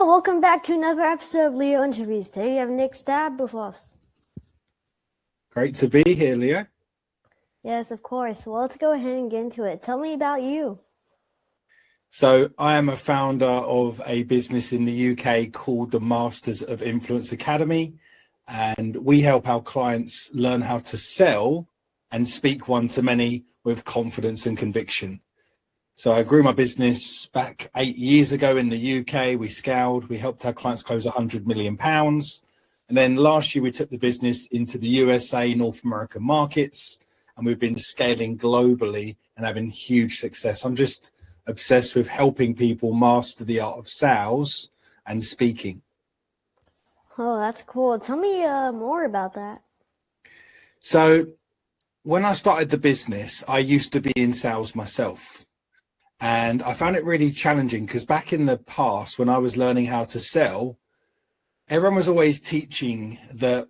welcome back to another episode of Leointerviews. Today we have Nick Staab with us. Great to be here, Leo. Yes, of course. Well, let's go ahead and get into it. Tell me about you. So I am a founder of a business in the UK called the Masters of Influence Academy, and we help our clients learn how to sell and speak one-to-many with confidence and conviction. So I grew my business back 8 years ago in the UK. We scaled, we helped our clients close £100 million. And then last year we took the business into the USA, North American markets, and we've been scaling globally and having huge success. I'm just obsessed with helping people master the art of sales and speaking. Oh, that's cool. Tell me more about that. So when I started the business, I used to be in sales myself. And I found it really challenging because back in the past, when I was learning how to sell, everyone was always teaching that,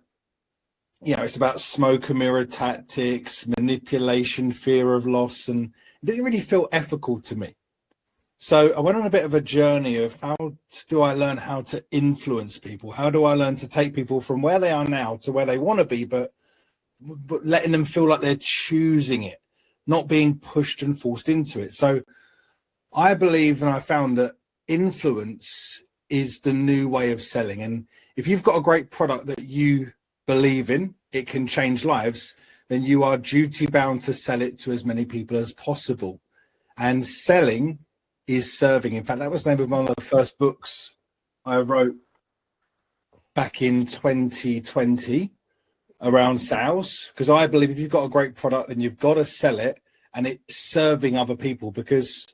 it's about smoke and mirror tactics, manipulation, fear of loss, and it didn't really feel ethical to me. So I went on a bit of a journey of how do I learn how to influence people? How do I learn to take people from where they are now to where they want to be, but letting them feel like they're choosing it, not being pushed and forced into it. So I believe, and I found that influence is the new way of selling. And if you've got a great product that you believe in, it can change lives, then you are duty bound to sell it to as many people as possible. And selling is serving. In fact, that was the name of one of the first books I wrote back in 2020 around sales, because I believe if you've got a great product, then you've got to sell it and it's serving other people. Because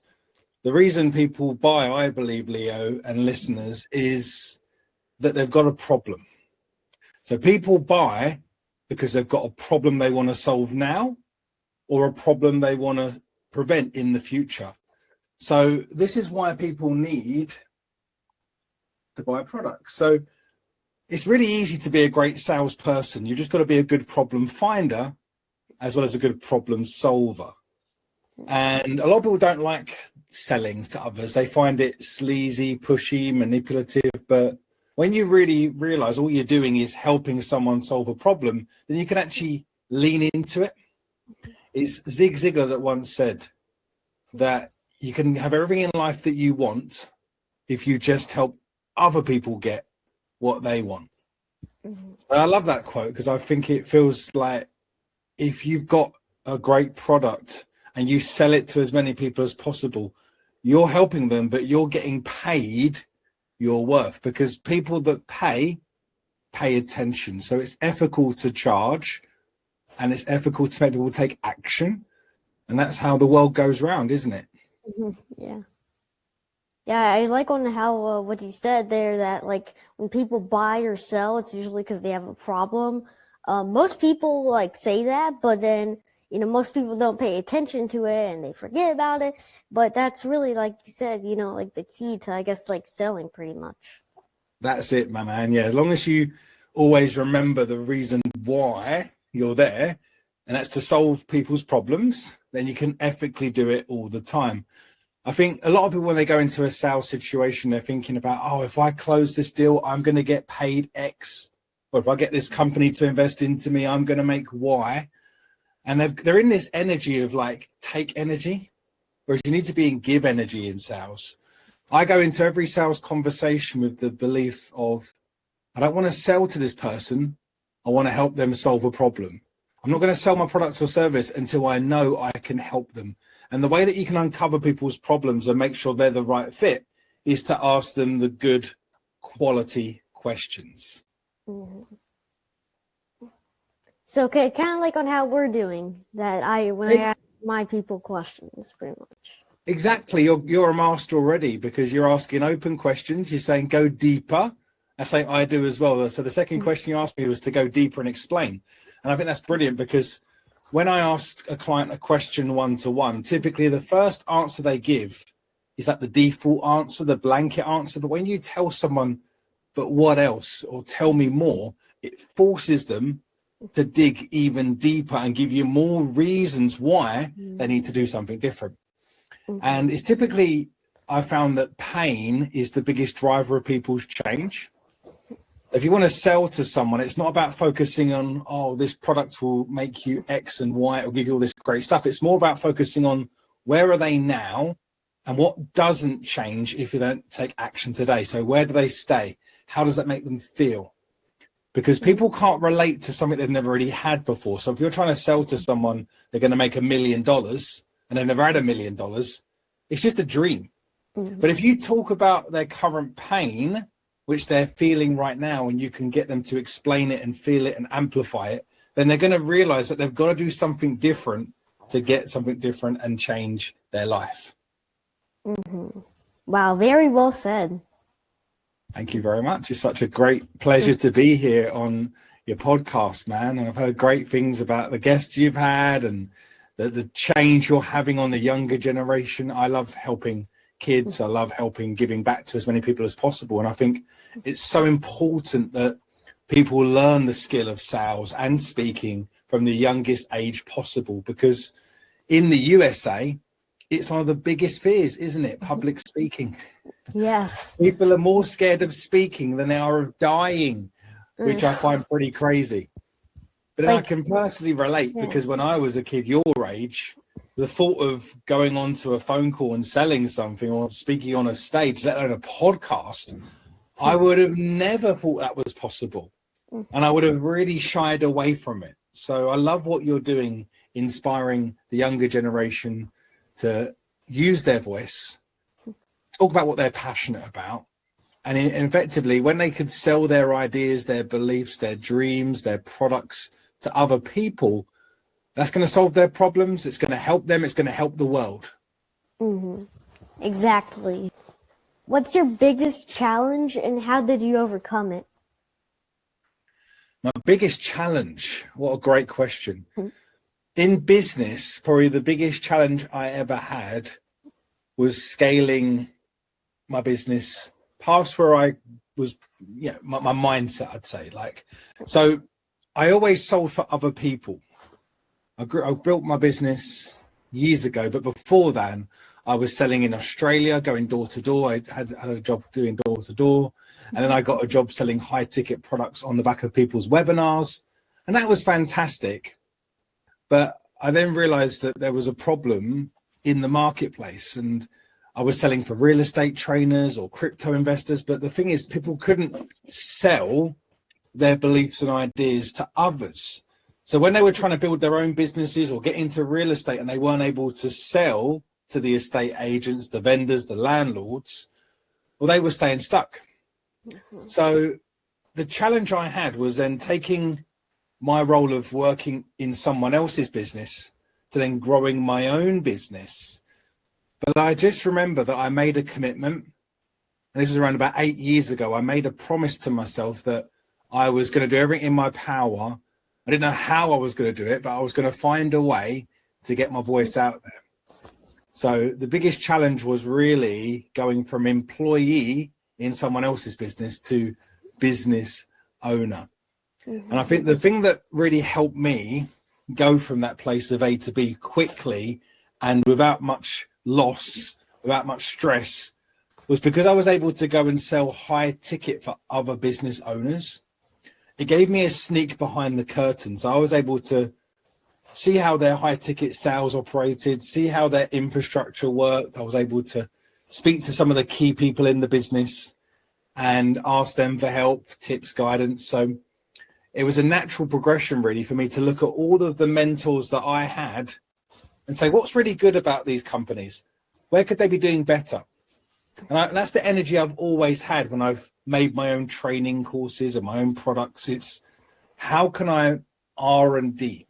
the reason people buy, I believe, Leo and listeners, is that they've got a problem. So people buy because they've got a problem they want to solve now or a problem they want to prevent in the future. So this is why people need to buy products. So it's really easy to be a great salesperson. You've just got to be a good problem finder as well as a good problem solver. And a lot of people don't like selling to others. They find it sleazy, pushy, manipulative. But when you really realize all you're doing is helping someone solve a problem, then you can actually lean into it. It's Zig Ziglar that once said that you can have everything in life that you want if you just help other people get what they want. I love that quote because I think it feels like if you've got a great product and you sell it to as many people as possible, you're helping them, but you're getting paid your worth, because people that pay attention. So it's ethical to charge and it's ethical to make people take action. And that's how the world goes round, isn't it? Yeah. Yeah, I like on how what you said there, that like when people buy or sell, it's usually because they have a problem. Most people like say that, but then most people don't pay attention to it and they forget about it. But that's really, like you said, like the key to, I guess, like selling pretty much. That's it, my man. Yeah, as long as you always remember the reason why you're there, and that's to solve people's problems, then you can ethically do it all the time. I think a lot of people, when they go into a sales situation, they're thinking about, oh, if I close this deal, I'm going to get paid X. Or if I get this company to invest into me, I'm going to make Y. And they're in this energy of like take energy, whereas you need to be in give energy in sales. I go into every sales conversation with the belief of, I don't want to sell to this person. I want to help them solve a problem. I'm not going to sell my product or service until I know I can help them. And the way that you can uncover people's problems and make sure they're the right fit is to ask them the good quality questions. Mm-hmm. So okay, kind of like on how we're doing that. I ask my people questions, pretty much. Exactly. You're a master already because you're asking open questions. You're saying go deeper. That's something I do as well. So the second question you asked me was to go deeper and explain. And I think that's brilliant because when I ask a client a question one-to-one, typically the first answer they give is like the default answer, the blanket answer. But when you tell someone, but what else, or tell me more, it forces them to dig even deeper and give you more reasons why they need to do something different. And it's typically I found that pain is the biggest driver of people's change. If you want to sell to someone, it's not about focusing on, oh, this product will make you X and Y, it'll give you all this great stuff. It's more about focusing on where are they now and what doesn't change if you don't take action today. So where do they stay? How does that make them feel? Because people can't relate to something they've never really had before. So if you're trying to sell to someone, they're going to make $1 million and they've never had $1 million, it's just a dream. But if you talk about their current pain, which they're feeling right now, and you can get them to explain it and feel it and amplify it, then they're going to realize that they've got to do something different to get something different and change their life. Wow, very well said. Thank you very much. It's such a great pleasure to be here on your podcast, man. And I've heard great things about the guests you've had and the change you're having on the younger generation. I love helping kids. I love giving back to as many people as possible. And I think it's so important that people learn the skill of sales and speaking from the youngest age possible, because in the USA, it's one of the biggest fears, isn't it? Public speaking. Yes. People are more scared of speaking than they are of dying, which I find pretty crazy. But I can personally relate, because when I was a kid your age, the thought of going onto a phone call and selling something or speaking on a stage, let alone a podcast, I would have never thought that was possible. And I would have really shied away from it. So I love what you're doing, inspiring the younger generation to use their voice, talk about what they're passionate about. And effectively, when they could sell their ideas, their beliefs, their dreams, their products to other people, that's going to solve their problems. It's going to help them. It's going to help the world. Exactly. What's your biggest challenge and how did you overcome it? My biggest challenge? What a great question. In business, probably the biggest challenge I ever had was scaling my business past where I was, my mindset, I'd say. So I always sold for other people. I built my business years ago, but before then, I was selling in Australia, going door to door. I had a job doing door to door, and then I got a job selling high ticket products on the back of people's webinars, and that was fantastic. But I then realized that there was a problem in the marketplace, and I was selling for real estate trainers or crypto investors. But the thing is, people couldn't sell their beliefs and ideas to others. So when they were trying to build their own businesses or get into real estate and they weren't able to sell to the estate agents, the vendors, the landlords, well, they were staying stuck. So the challenge I had was then taking my role of working in someone else's business to then growing my own business. But I just remember that I made a commitment, and this was around about 8 years ago. I made a promise to myself that I was going to do everything in my power. I didn't know how I was going to do it, but I was going to find a way to get my voice out there. So the biggest challenge was really going from employee in someone else's business to business owner. And I think the thing that really helped me go from that place of A to B quickly and without much loss, without much stress, was because I was able to go and sell high ticket for other business owners. It gave me a sneak behind the curtain. So I was able to see how their high ticket sales operated, see how their infrastructure worked. I was able to speak to some of the key people in the business and ask them for help, tips, guidance. So it was a natural progression really for me to look at all of the mentors that I had and say, what's really good about these companies? Where could they be doing better? And that's the energy I've always had when I've made my own training courses and my own products. It's how can I R&D?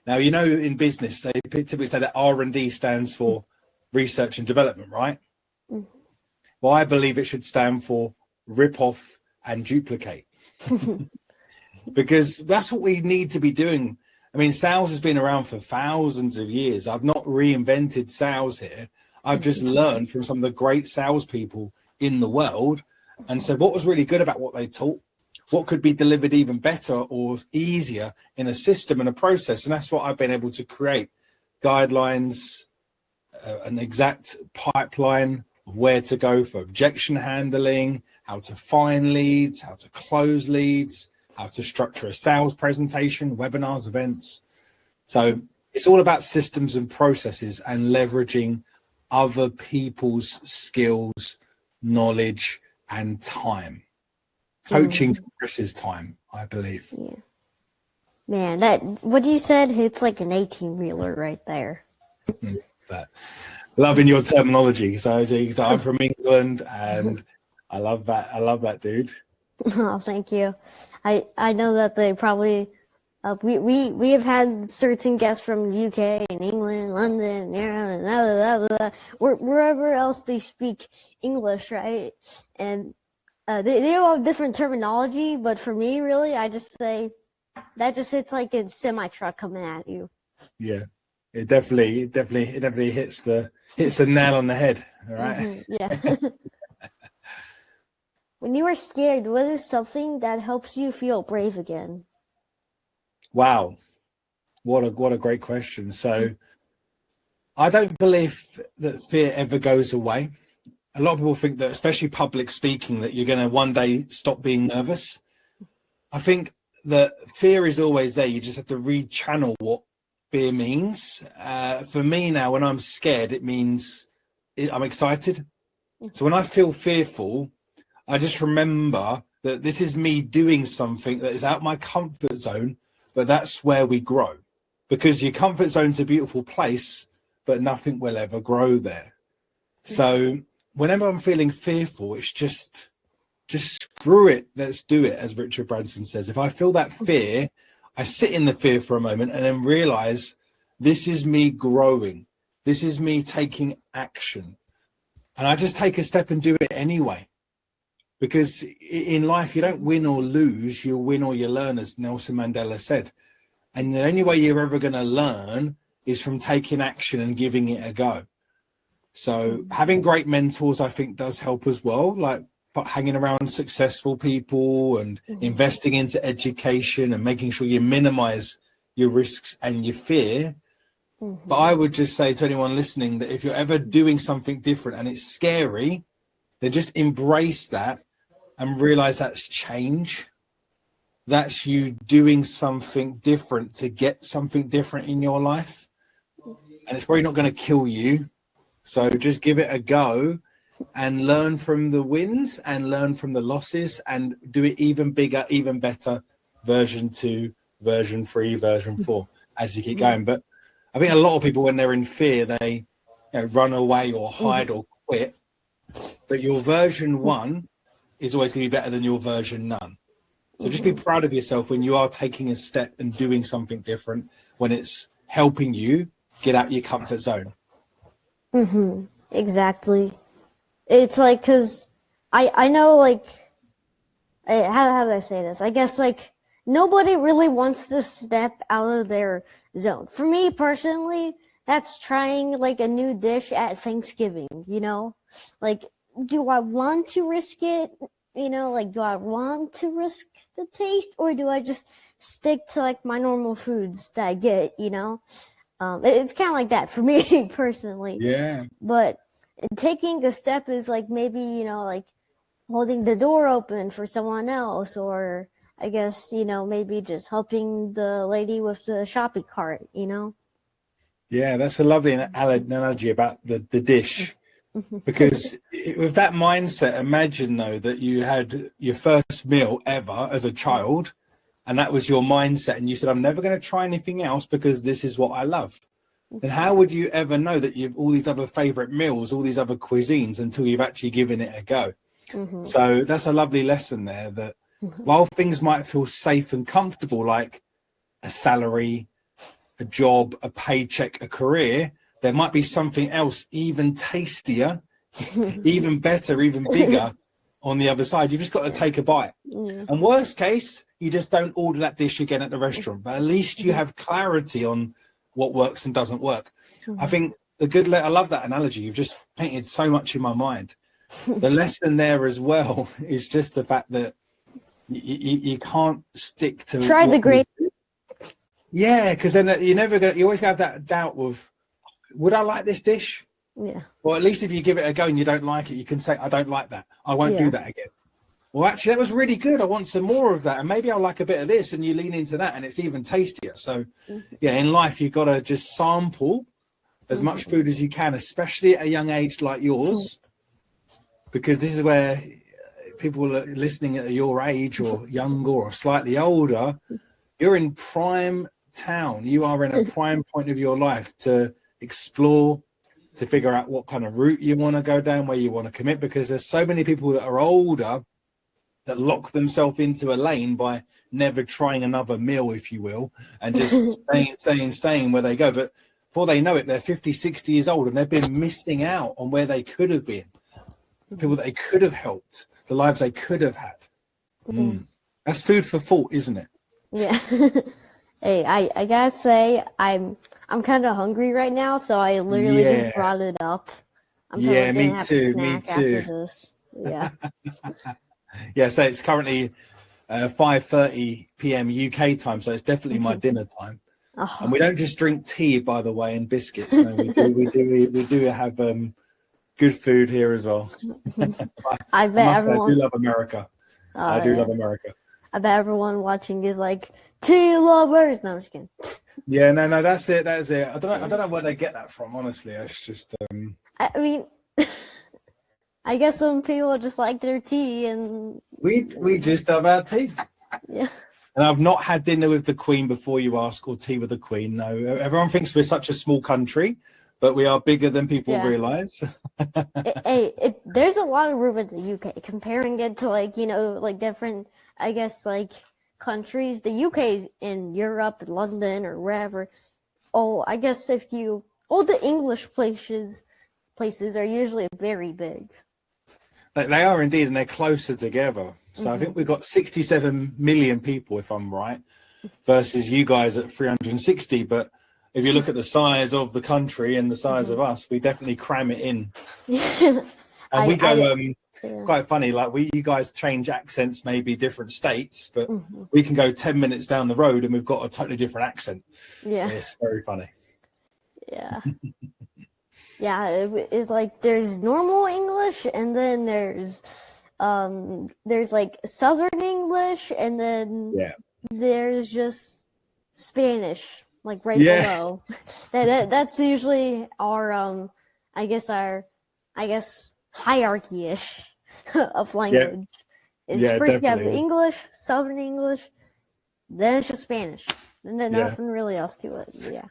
Now, in business, they typically say that R&D stands for research and development, right? Well, I believe it should stand for rip off and duplicate. Because that's what we need to be doing. I mean, sales has been around for thousands of years. I've not reinvented sales here. I've just learned from some of the great salespeople in the world and said what was really good about what they taught, what could be delivered even better or easier in a system and a process. And that's what I've been able to create: guidelines, an exact pipeline of where to go for objection handling, how to find leads, how to close leads, how to structure a sales presentation, webinars, events. So it's all about systems and processes and leveraging other people's skills, knowledge, and time. Coaching compresses time, I believe. Yeah. Man, that what you said, it's like an 18-wheeler right there. But loving your terminology. So I'm from England, and I love that. I love that, dude. Oh, thank you. I know that they probably we have had certain guests from the UK and England, London, Ireland, blah, blah, blah, wherever else they speak English, right? And they all have different terminology, but for me, really, I just say that just hits like a semi truck coming at you. Yeah, it definitely hits the nail on the head. All right. Yeah. When you are scared, what is something that helps you feel brave again? Wow, what a great question. So I don't believe that fear ever goes away. A lot of people think that, especially public speaking, that you're going to one day stop being nervous. I think that fear is always there. You just have to rechannel what fear means. For me now, when I'm scared, it means I'm excited. So when I feel fearful, I just remember that this is me doing something that is out my comfort zone, but that's where we grow. Because your comfort zone's a beautiful place, but nothing will ever grow there. So whenever I'm feeling fearful, it's just screw it, let's do it, as Richard Branson says. If I feel that fear, I sit in the fear for a moment and then realize this is me growing. This is me taking action. And I just take a step and do it anyway. Because in life, you don't win or lose, you win or you learn, as Nelson Mandela said. And the only way you're ever going to learn is from taking action and giving it a go. So having great mentors, I think, does help as well, like hanging around successful people and investing into education and making sure you minimize your risks and your fear. But I would just say to anyone listening that if you're ever doing something different and it's scary, then just embrace that and realize that's change. That's you doing something different to get something different in your life. And it's probably not going to kill you. So just give it a go and learn from the wins and learn from the losses and do it even bigger, even better, version 2, version 3, version 4, as you keep going. But I think a lot of people, when they're in fear, they run away or hide or quit. But your version 1 is always going to be better than your version none. So just be proud of yourself when you are taking a step and doing something different, when it's helping you get out your comfort zone. Exactly. It's like, because I know, like, how do I say this? I guess, like, nobody really wants to step out of their zone. For me personally, that's trying, like, a new dish at Thanksgiving, you know? Like, do I want to risk it? You know, like, do I want to risk the taste, or do I just stick to, like, my normal foods that I get, you know? It's kind of like that for me personally. Yeah. But taking a step is like maybe, you know, like holding the door open for someone else, or I guess, you know, maybe just helping the lady with the shopping cart, you know? Yeah, that's a lovely analogy about the dish. Because with that mindset, imagine, though, that you had your first meal ever as a child, and that was your mindset, and you said, I'm never going to try anything else because this is what I love. Then how would you ever know that you've all these other favorite meals, all these other cuisines, until you've actually given it a go? So that's a lovely lesson there, that while things might feel safe and comfortable, like a salary, a job, a paycheck, a career, there might be something else even tastier, even better, even bigger on the other side. You've just got to take a bite. And worst case, you just don't order that dish again at the restaurant, but at least you have clarity on what works and doesn't work. I think I love that analogy. You've just painted so much in my mind. The lesson there as well is just the fact that you can't stick to Try the great. Yeah, because then you always have that doubt of, would I like this dish? Yeah. Or at least if you give it a go and you don't like it, you can say, I don't like that. I won't do that again. Well, actually, that was really good. I want some more of that. And maybe I'll like a bit of this, and you lean into that and it's even tastier. So yeah, in life, you've got to just sample as much food as you can, especially at a young age like yours, because this is where people are listening at your age or younger or slightly older. You're in prime town. You are in a prime point of your life to explore, to figure out what kind of route you want to go down, where you want to commit, because there's so many people that are older that lock themselves into a lane by never trying another meal, if you will, and just staying where they go. But before they know it, they're 50, 60 years old and they've been missing out on where they could have been, people that they could have helped, the lives they could have had. That's food for thought, isn't it? Yeah. Hey, I gotta say, I'm kind of hungry right now, so I literally just brought it up. I'm probably me gonna have too. to Me snack too. after this. Yeah. Yeah. So it's currently 5:30 p.m. UK time, so it's definitely my dinner time. Oh. And we don't just drink tea, by the way, and biscuits. No, we do have good food here as well. I bet everyone. I do love America. I do love America. I bet everyone watching is like, tea lovers. No, I'm just kidding. Yeah, no, that's it. That is it. I don't know where they get that from. Honestly, it's just. I mean, I guess some people just like their tea, and we just have our tea. Yeah. And I've not had dinner with the Queen before you ask, or tea with the Queen. No, everyone thinks we're such a small country, but we are bigger than people realize. There's a lot of room in the UK comparing it to like different, I guess, like countries. The UK is in Europe, London, or wherever. Oh, I guess all the English places are usually very big. They are indeed, and they're closer together. So I think we've got 67 million people, if I'm right, versus you guys at 360. But if you look at the size of the country and the size of us, we definitely cram it in. And we go, it's quite funny, like you guys change accents, maybe different states, but we can go 10 minutes down the road and we've got a totally different accent. Yeah. It's very funny. Yeah. Yeah, it's like there's normal English, and then there's like Southern English, and then there's just Spanish, like right below. That's usually our I guess hierarchy-ish of language. It's first definitely. You have the English, Southern English, then it's just Spanish, and then nothing really else to it. Yeah.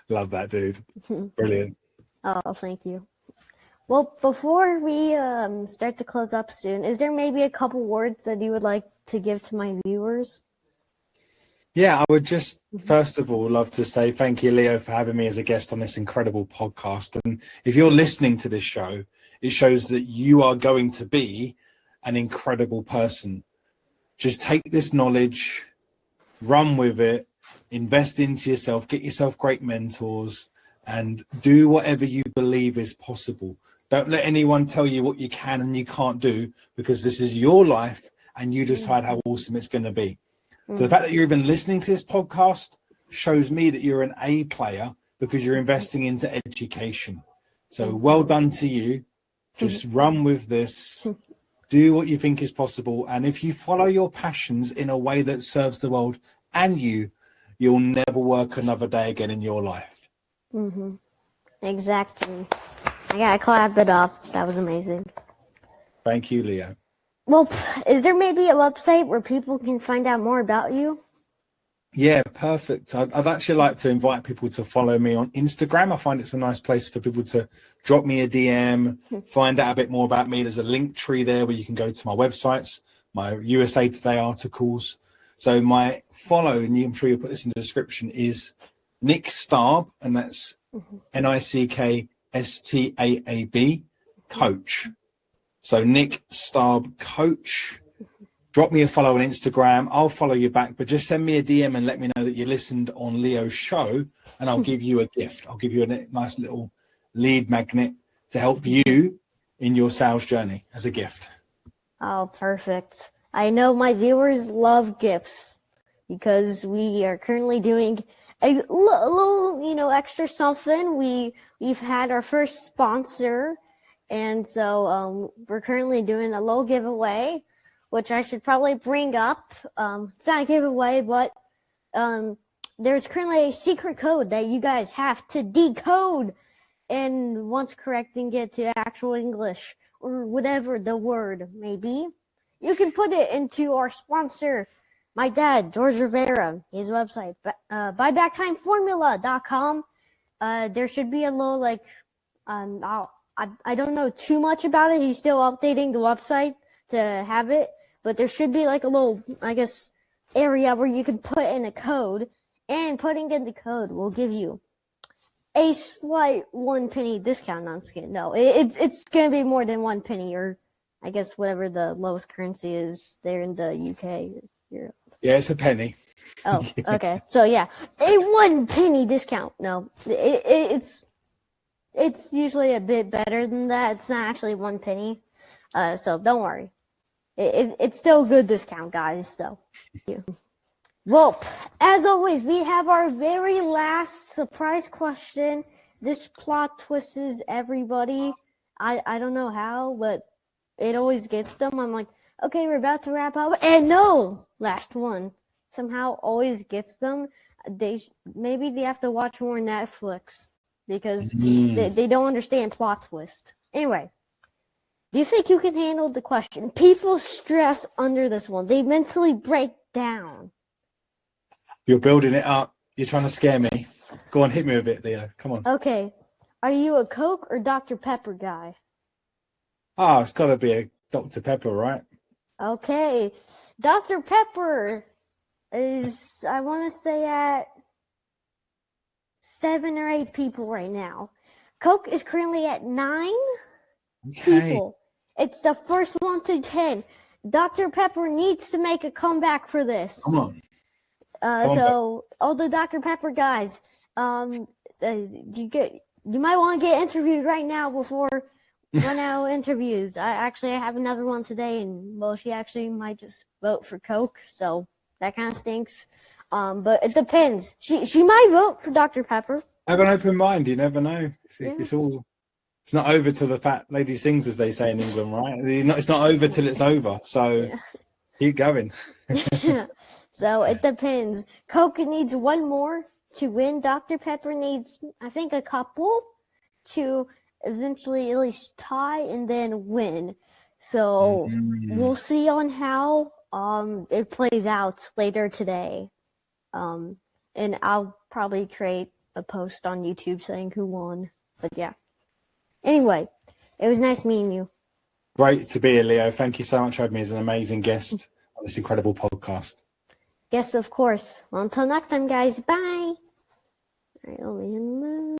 Love that, dude. Brilliant. Oh, thank you. Well, before we start to close up soon, is there maybe a couple words that you would like to give to my viewers? Yeah, I would just first of all love to say thank you, Leo, for having me as a guest on this incredible podcast. And if you're listening to this show, it shows that you are going to be an incredible person. Just take this knowledge, run with it, invest into yourself, get yourself great mentors, and do whatever you believe is possible. Don't let anyone tell you what you can and you can't do, because this is your life and you decide how awesome it's going to be. So the fact that you're even listening to this podcast shows me that you're an A player, because you're investing into education. So well done to you. Just run with this. Do what you think is possible. And if you follow your passions in a way that serves the world and you'll never work another day again in your life. Exactly. I gotta clap it up. That was amazing. Thank you, Leo. Well, is there maybe a website where people can find out more about you? Yeah, perfect. I'd actually like to invite people to follow me on Instagram. I find it's a nice place for people to drop me a DM, find out a bit more about me. There's a link tree there where you can go to my websites, my USA Today articles. So my follow, and I'm sure you'll put this in the description, is Nick Staab, and that's NickStaab coach. So Nick Staab coach. Drop me a follow on Instagram. I'll follow you back, but just send me a DM and let me know that you listened on Leo's show, and I'll give you a gift. I'll give you a nice little lead magnet to help you in your sales journey as a gift. Oh, perfect. I know my viewers love gifts, because we are currently doing a little, extra something. We've had our first sponsor, and so we're currently doing a little giveaway, which I should probably bring up. It's not a giveaway, but there's currently a secret code that you guys have to decode, and once correcting it to actual English or whatever the word may be, you can put it into our sponsor, my dad, George Rivera, his website, buybacktimeformula.com. There should be a little, I don't know too much about it. He's still updating the website to have it, but there should be like a little, I guess, area where you can put in a code, and putting in the code will give you a slight 1 penny discount. No, I'm just kidding. No, it's going to be more than 1 penny, or I guess whatever the lowest currency is there in the UK. Europe. Yeah, it's a penny. Oh, okay. So yeah, a 1 penny discount. No, it's usually a bit better than that. It's not actually 1 penny. So don't worry. It's still a good discount, guys. So, thank you. Well, as always, we have our very last surprise question. This plot twists everybody. I don't know how, but it always gets them. I'm like, okay, we're about to wrap up, and no, last one somehow always gets them. Maybe they have to watch more Netflix because they don't understand plot twist. Anyway, do you think you can handle the question? People stress under this one. They mentally break down. You're building it up. You're trying to scare me. Go on, hit me with it, Leo. Come on. Okay. Are you a Coke or Dr. Pepper guy? Ah, it's got to be a Dr. Pepper, right? Okay. Dr. Pepper is, I want to say, at 7 or 8 people right now. Coke is currently at 9 people. It's the first one to 10. Dr. Pepper needs to make a comeback for this. Come on. So all the Dr. Pepper guys, you might want to get interviewed right now before run out of interviews. I have another one today, and well, she actually might just vote for Coke, so that kind of stinks. But it depends. She might vote for Dr. Pepper. Have an open mind. You never know. It's not over till the fat lady sings, as they say in England, right? It's not over till it's over. So keep going. So it depends. Coke needs one more to win. Dr. Pepper needs, I think, a couple to eventually at least tie and then win. So we'll see on how it plays out later today. And I'll probably create a post on YouTube saying who won. But yeah. Anyway, it was nice meeting you. Great to be here, Leo. Thank you so much for having me as an amazing guest on this incredible podcast. Yes, of course. Well, until next time, guys. Bye. All right,